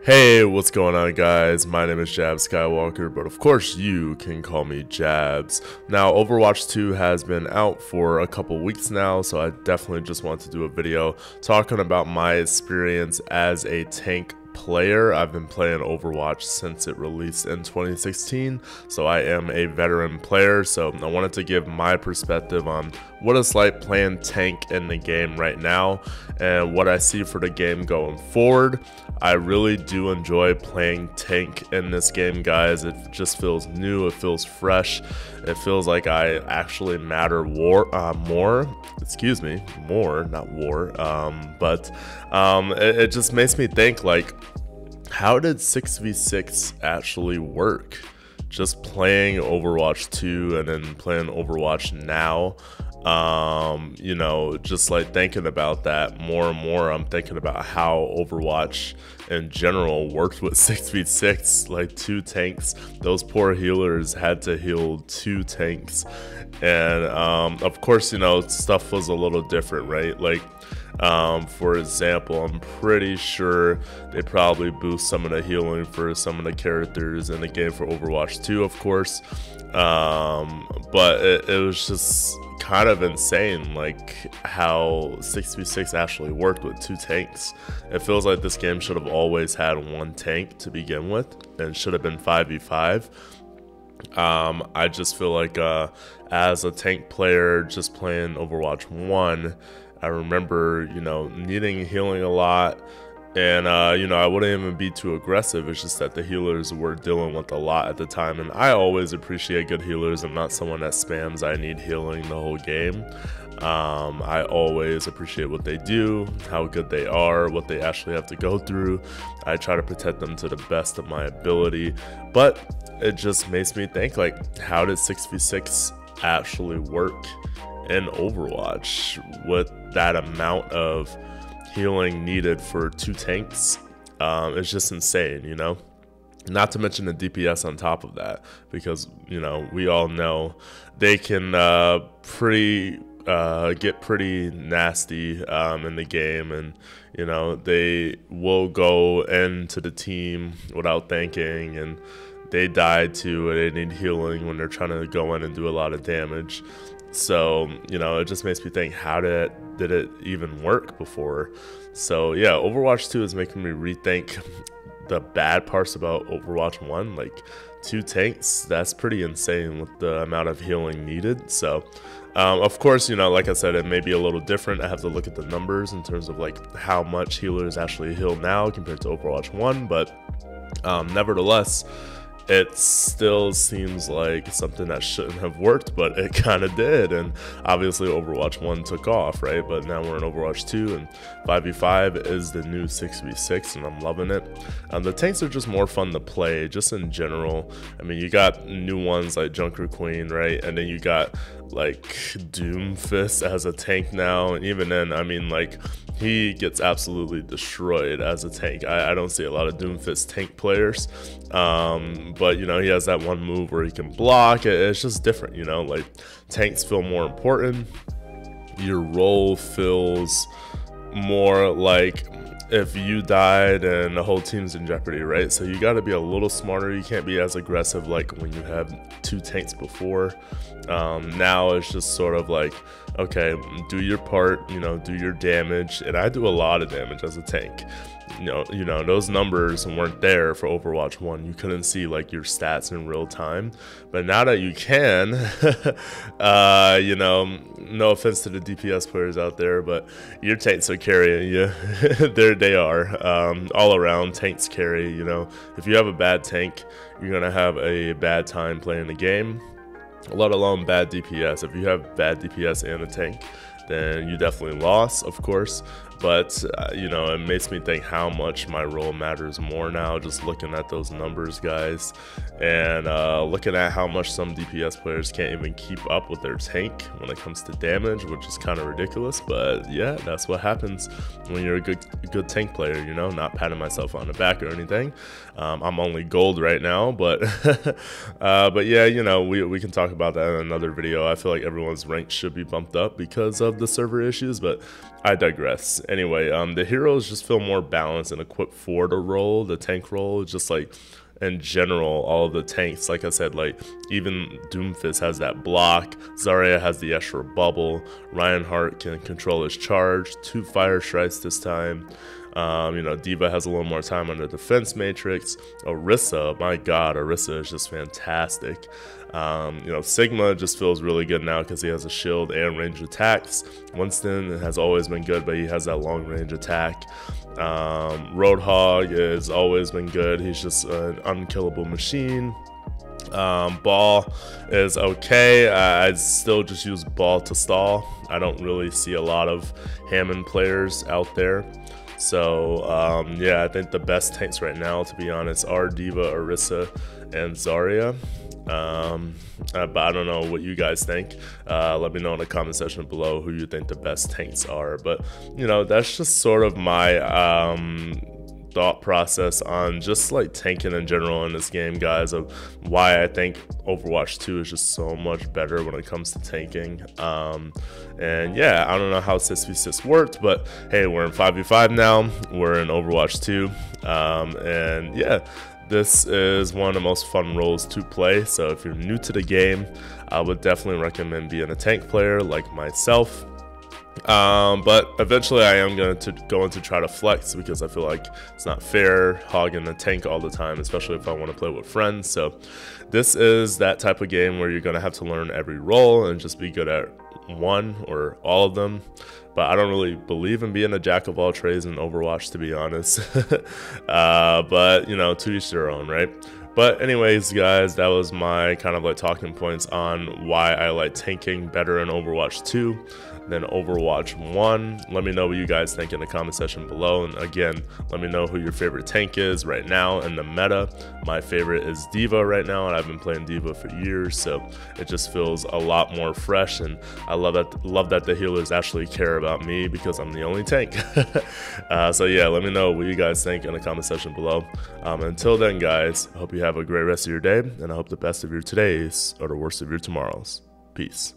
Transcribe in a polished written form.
Hey, what's going on, guys? My name is JabsSkyWalker, but of course you can call me Jabs. Now, Overwatch 2 has been out for a couple weeks now, so I definitely just want to do a video talking about my experience as a tank player. I've been playing Overwatch since it released in 2016, so I am a veteran player. So I wanted to give my perspective on what it's like playing tank in the game right now and what I see for the game going forward. I really do enjoy playing tank in this game, guys. It just feels new, it feels fresh, it feels like I actually matter more, not war. It just makes me think, like, how did 6v6 actually work? Just playing Overwatch 2 and then playing Overwatch now, you know, just like thinking about that more and more. I'm thinking about how Overwatch in general worked with 6v6, like two tanks. Those poor healers had to heal two tanks, and of course, you know, stuff was a little different, right? Like, for example, I'm pretty sure they probably boost some of the healing for some of the characters in the game for Overwatch 2, of course, but it was just kind of insane, like how 6v6 actually worked with two tanks. It feels like this game should have always had one tank to begin with and should have been 5v5. I just feel like as a tank player just playing Overwatch 1, I remember, you know, needing healing a lot, and you know, I wouldn't even be too aggressive. It's just that the healers were dealing with a lot at the time, and I always appreciate good healers. I'm not someone that spams I need healing the whole game. I always appreciate what they do, how good they are, what they actually have to go through. I try to protect them to the best of my ability, but it just makes me think, like, how did 6v6 actually work in Overwatch with that amount of healing needed for two tanks? It's just insane, you know, not to mention the DPS on top of that, because, you know, we all know they can get pretty nasty in the game, and, you know, they will go into the team without thinking, and they die too, and they need healing when they're trying to go in and do a lot of damage. So, you know, it just makes me think, how did it even work before? So yeah, Overwatch 2 is making me rethink the bad parts about Overwatch 1. Like, two tanks, that's pretty insane with the amount of healing needed. So of course, you know, like I said, it may be a little different. I have to look at the numbers in terms of like how much healers actually heal now compared to Overwatch 1, but nevertheless, it still seems like something that shouldn't have worked, but it kind of did. And obviously Overwatch 1 took off, right? But now we're in Overwatch 2, and 5v5 is the new 6v6, and I'm loving it. The tanks are just more fun to play, just in general. I mean, you got new ones like Junker Queen, right? And then you got like Doomfist as a tank now, and even then, I mean, like, he gets absolutely destroyed as a tank. I don't see a lot of Doomfist tank players, but, you know, he has that one move where he can block. It's just different, you know, like, tanks feel more important. Your role feels more like if you died and the whole team's in jeopardy, right? So you got to be a little smarter. You can't be as aggressive like when you have two tanks before. Now it's just sort of like, okay, do your part, you know, do your damage. And I do a lot of damage as a tank. You know, those numbers weren't there for Overwatch 1. You couldn't see like your stats in real time, but now that you can, you know, no offense to the DPS players out there, but your tanks are carrying you. There they are. All around, tanks carry. You know, if you have a bad tank, you're gonna have a bad time playing the game, let alone bad DPS. If you have bad DPS and a tank, then you definitely lost, of course. But you know, it makes me think how much my role matters more now, just looking at those numbers, guys, and looking at how much some DPS players can't even keep up with their tank when it comes to damage, which is kind of ridiculous. But yeah, that's what happens when you're a good tank player, you know. Not patting myself on the back or anything. I'm only gold right now, but but yeah, you know, we can talk about that in another video. I feel like everyone's rank should be bumped up because of the server issues, but I digress. anyway, the heroes just feel more balanced and equipped for the tank role. Just like in general, all of the tanks, like I said, like even Doomfist has that block, Zarya has the extra bubble, Reinhardt can control his charge, 2 fire strikes this time. You know, D.Va has a little more time on the defense matrix. Orisa, my god, Orisa is just fantastic. You know, Sigma just feels really good now because he has a shield and range attacks. Winston has always been good, but he has that long range attack. Roadhog has always been good. He's just an unkillable machine. Ball is okay. I still just use Ball to stall. I don't really see a lot of Hammond players out there. So yeah, I think the best tanks right now, to be honest, are D.Va, Orisa, and Zarya. But I don't know what you guys think. Let me know in the comment section below who you think the best tanks are. But you know, that's just sort of my thought process on just like tanking in general in this game, guys, of why I think Overwatch 2 is just so much better when it comes to tanking. And yeah, I don't know how 6v6 worked, but hey, we're in 5v5 now, we're in Overwatch 2, and yeah, this is one of the most fun roles to play. So if you're new to the game, I would definitely recommend being a tank player like myself. But eventually I am going to try to flex, because I feel like it's not fair hogging the tank all the time, especially if I want to play with friends. So this is that type of game where you're going to have to learn every role and just be good at one or all of them. But I don't really believe in being a jack of all trades in Overwatch, to be honest. But you know, to each their own, right? But anyways, guys, that was my kind of like talking points on why I like tanking better in Overwatch 2 than Overwatch 1. Let me know what you guys think in the comment section below. And again, let me know who your favorite tank is right now in the meta. My favorite is D.Va right now, and I've been playing D.Va for years, so it just feels a lot more fresh. And I love that the healers actually care about me because I'm the only tank. So yeah, let me know what you guys think in the comment section below. Until then, guys, I hope you have a great rest of your day, and I hope the best of your todays are the worst of your tomorrows. Peace.